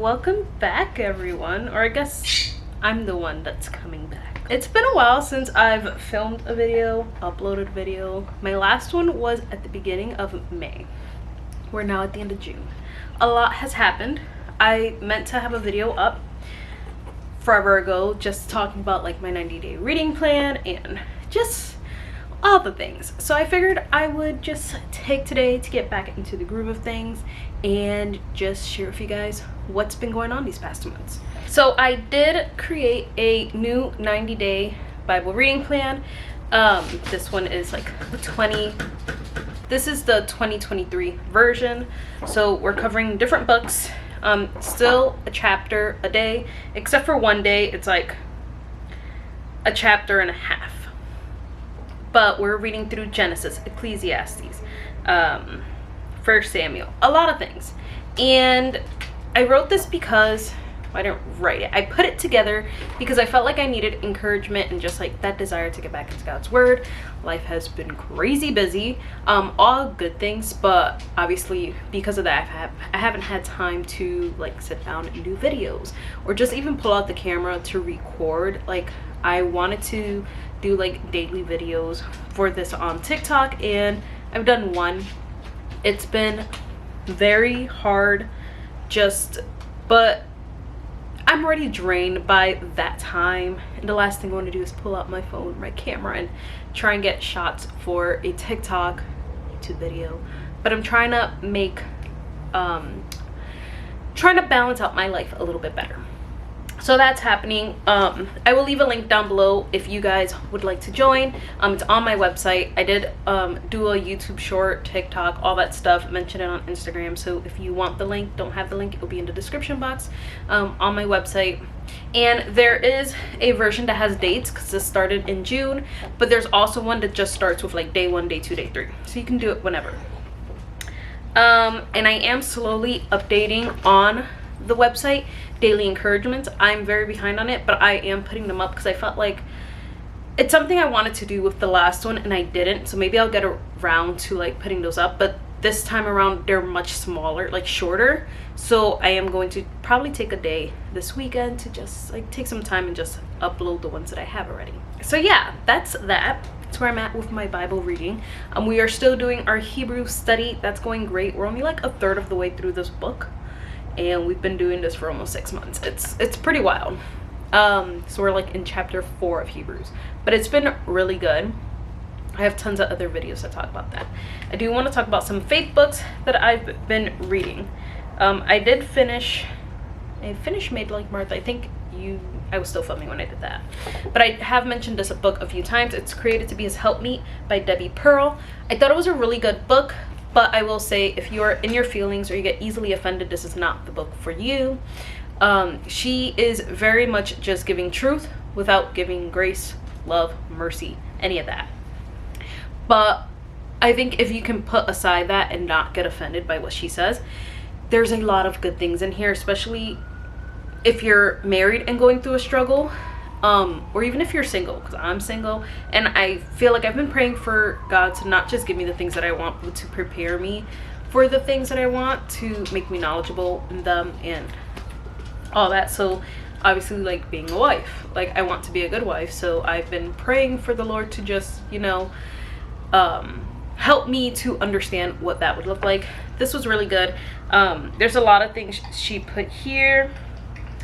welcome back everyone, or I guess I'm the one that's coming back. It's been a while since I've filmed a video, uploaded a video. My last one was at the beginning of May. We're now at the end of June. A lot has happened. I meant to have a video up forever ago just talking about like my 90-day reading plan and just all the things. So I figured I would just take today to get back into the groove of things and just share with you guys what's been going on these past 2 months. So I did create a new 90-day Bible reading plan. This one is like this is the 2023 version. So we're covering different books, still a chapter a day, except for one day it's like a chapter and a half. But we're reading through Genesis, Ecclesiastes, 1 Samuel, a lot of things. And I wrote this because I didn't write it. I put it together because I felt like I needed encouragement and just like that desire to get back into God's word. Life has been crazy busy, all good things, but obviously because of that I haven't had time to like sit down and do videos or just even pull out the camera to record. Like I wanted to do like daily videos for this on TikTok, and I've done one. It's been very hard, but I'm already drained by that time, and the last thing I want to do is pull out my phone, my camera, and try and get shots for a TikTok, YouTube video. But I'm trying to make trying to balance out my life a little bit better. So that's happening. I will leave a link down below if you guys would like to join. It's on my website. I did do a YouTube short, TikTok, all that stuff, mention it on Instagram. So if you want the link, don't have the link, it'll be in the description box on my website. And there is a version that has dates because this started in June, but there's also one that just starts with like day 1, day 2, day 3. So you can do it whenever. And I am slowly updating on the website daily encouragements. I'm very behind on it, but I am putting them up because I felt like it's something I wanted to do with the last one and I didn't. So maybe I'll get around to like putting those up, but this time around they're much smaller, like shorter. So I am going to probably take a day this weekend to just like take some time and just upload the ones that I have already. So yeah, that's that. That's where I'm at with my Bible reading. We are still doing our Hebrew study. That's going great. We're only like a third of the way through this book, and we've been doing this for almost 6 months. It's pretty wild. So we're like in chapter 4 of Hebrews, but it's been really good. I have tons of other videos that talk about that. I do want to talk about some faith books that I've been reading. I finished Made Like Martha. I think I was still filming when I did that, but I have mentioned this book a few times. It's Created to Be His Helpmeet by Debbie Pearl. I thought it was a really good book, but I will say if you are in your feelings or you get easily offended, this is not the book for you. She is very much just giving truth without giving grace, love, mercy, any of that. But I think if you can put aside that and not get offended by what she says, there's a lot of good things in here, especially if you're married and going through a struggle, or even if you're single, because I'm single, and I feel like I've been praying for God to not just give me the things that I want, but to prepare me for the things that I want, to make me knowledgeable in them and all that. So obviously, like being a wife, like I want to be a good wife, so I've been praying for the Lord to just, you know, help me to understand what that would look like. This was really good. There's a lot of things she put here.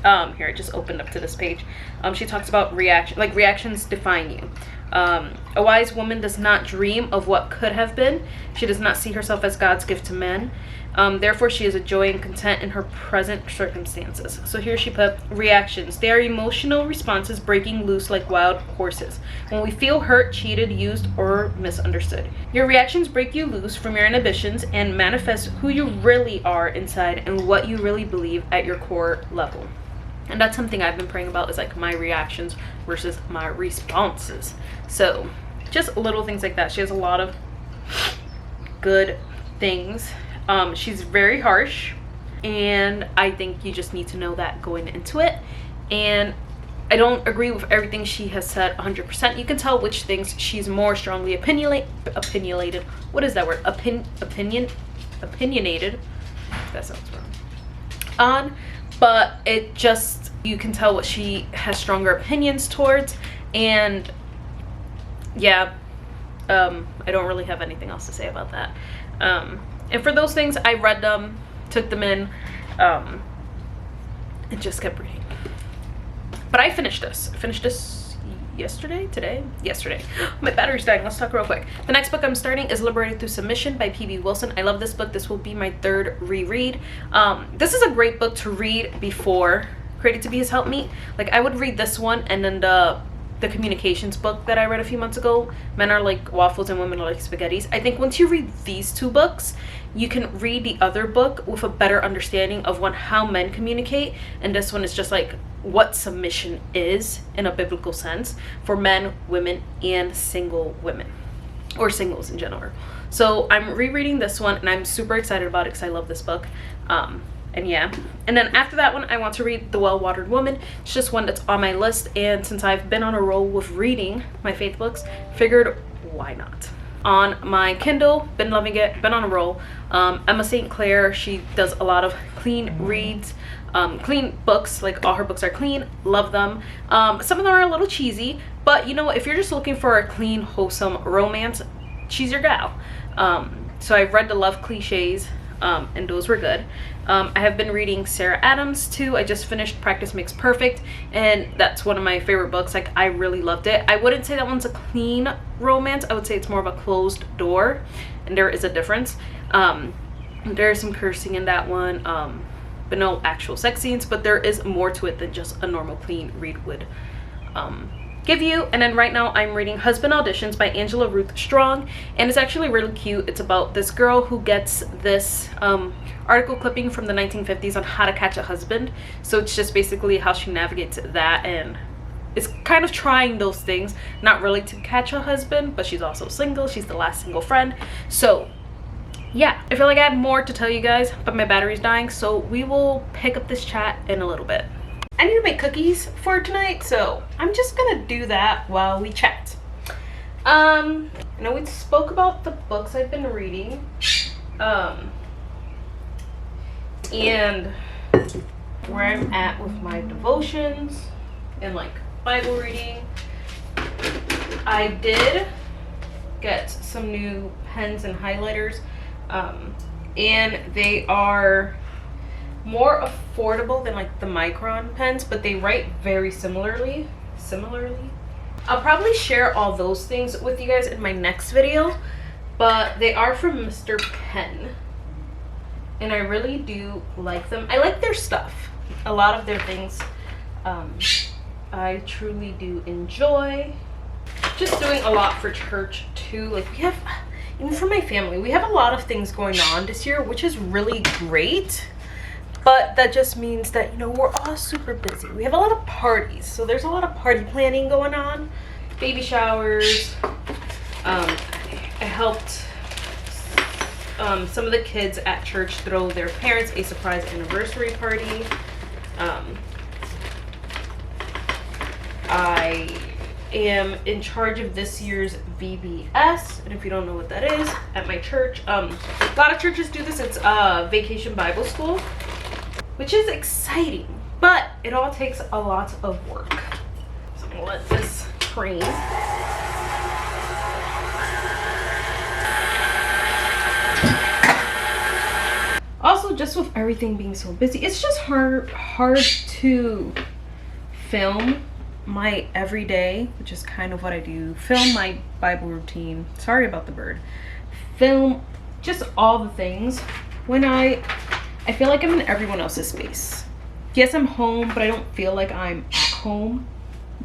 Here, I just opened up to this page. She talks about reactions define you. A wise woman does not dream of what could have been. She does not see herself as God's gift to men. Therefore, she is a joy and content in her present circumstances. So here she put reactions. They are emotional responses breaking loose like wild horses when we feel hurt, cheated, used, or misunderstood. Your reactions break you loose from your inhibitions and manifest who you really are inside and what you really believe at your core level. And that's something I've been praying about, is like my reactions versus my responses. So just little things like that. She has a lot of good things. She's very harsh, and I think you just need to know that going into it. And I don't agree with everything she has said 100%. You can tell which things she's more strongly opinionated. What is that word? Opinionated. That sounds wrong. On, but it just, you can tell what she has stronger opinions towards. And yeah, I don't really have anything else to say about that. And for those things, I read them, took them in, and just kept reading. But I finished this. Yesterday. My battery's dying. Let's talk real quick. The next book I'm starting is Liberated Through Submission by P.B. Wilson. I love this book. This will be my third reread. This is a great book to read before Created to Be His Helpmeet. Like, I would read this one and then the communications book that I read a few months ago, Men Are Like Waffles and Women Are Like Spaghettis. I think once you read these two books, you can read the other book with a better understanding of how men communicate. And this one is just like what submission is in a biblical sense for men, women, and single women, or singles in general. So I'm rereading this one and I'm super excited about it because I love this book. And yeah, and then after that one, I want to read The Well-Watered Woman. It's just one that's on my list, and since I've been on a roll with reading my faith books, figured why not. On my Kindle, been loving it, been on a roll. Emma St. Clair, she does a lot of clean reads, clean books, like all her books are clean, love them. Some of them are a little cheesy, but you know what, if you're just looking for a clean, wholesome romance, she's your gal. So I've read the love cliches, and those were good. I have been reading Sarah Adams too. I just finished Practice Makes Perfect, and that's one of my favorite books. Like, I really loved it. I wouldn't say that one's a clean romance. I would say it's more of a closed door, and there is a difference. There's some cursing in that one, but no actual sex scenes, but there is more to it than just a normal clean read would give you. And then right now I'm reading Husband Auditions by Angela Ruth Strong, and it's actually really cute. It's about this girl who gets this article clipping from the 1950s on how to catch a husband. So it's just basically how she navigates that, and it's kind of trying those things, not really to catch a husband, but she's also single. She's the last single friend. So yeah, I feel like I had more to tell you guys, but my battery's dying, so we will pick up this chat in a little bit. I need to make cookies for tonight, so I'm just gonna do that while we chat. I know we spoke about the books I've been reading, and where I'm at with my devotions and like Bible reading. I did get some new pens and highlighters, and they are more affordable than like the Micron pens, but they write very similarly. I'll probably share all those things with you guys in my next video, but they are from Mr. Pen, and I really do like them. I like their stuff, a lot of their things. I truly do enjoy just doing a lot for church too. Like, we have, even for my family, we have a lot of things going on this year, which is really great. But that just means that, you know, we're all super busy. We have a lot of parties, so there's a lot of party planning going on. Baby showers. I helped some of the kids at church throw their parents a surprise anniversary party. I am in charge of this year's VBS, and if you don't know what that is, at my church, a lot of churches do this. It's Vacation Bible School, which is exciting, but it all takes a lot of work. So I'm gonna let this cream. Also, just with everything being so busy, it's just hard to film my everyday, which is kind of what I do. Film my Bible routine. Sorry about the bird. Film just all the things when I feel like I'm in everyone else's space. Yes, I'm home, but I don't feel like I'm at home.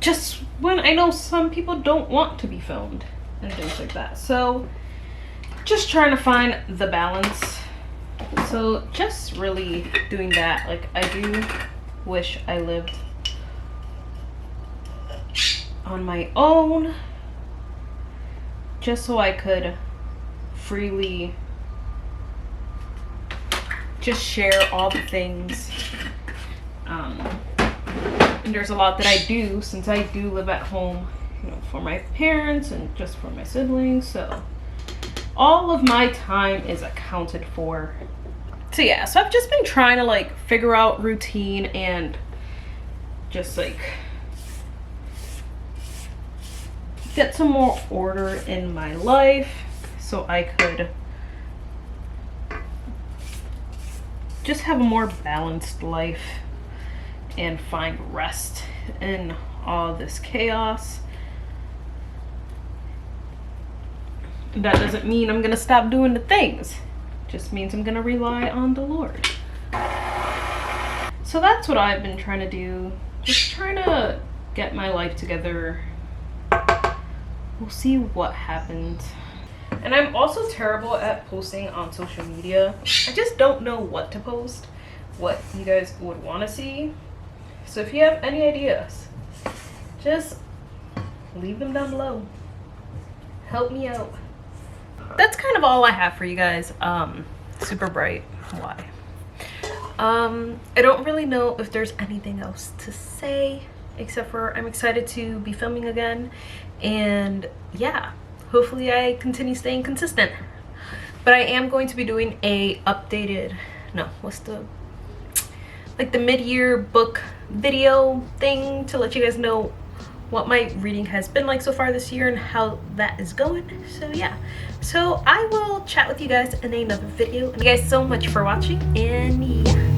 Just when I know some people don't want to be filmed and things like that. So just trying to find the balance. So just really doing that. Like, I do wish I lived on my own, just so I could freely just share all the things. And there's a lot that I do, since I do live at home, you know, for my parents and just for my siblings. So all of my time is accounted for So yeah, so I've just been trying to like figure out routine and just like get some more order in my life so I could just have a more balanced life and find rest in all this chaos. That doesn't mean I'm gonna stop doing the things. It just means I'm gonna rely on the Lord. So that's what I've been trying to do. Just trying to get my life together. We'll see what happens. And I'm also terrible at posting on social media. I just don't know what to post, what you guys would want to see. So if you have any ideas, just leave them down below. Help me out. That's kind of all I have for you guys. Super bright. Why? I don't really know if there's anything else to say except for I'm excited to be filming again, and yeah, hopefully I continue staying consistent. But I am going to be doing a updated, no, what's the, like the mid-year book video thing to let you guys know what my reading has been like so far this year and how that is going. So yeah, so I will chat with you guys in another video. Thank you guys so much for watching, and yeah.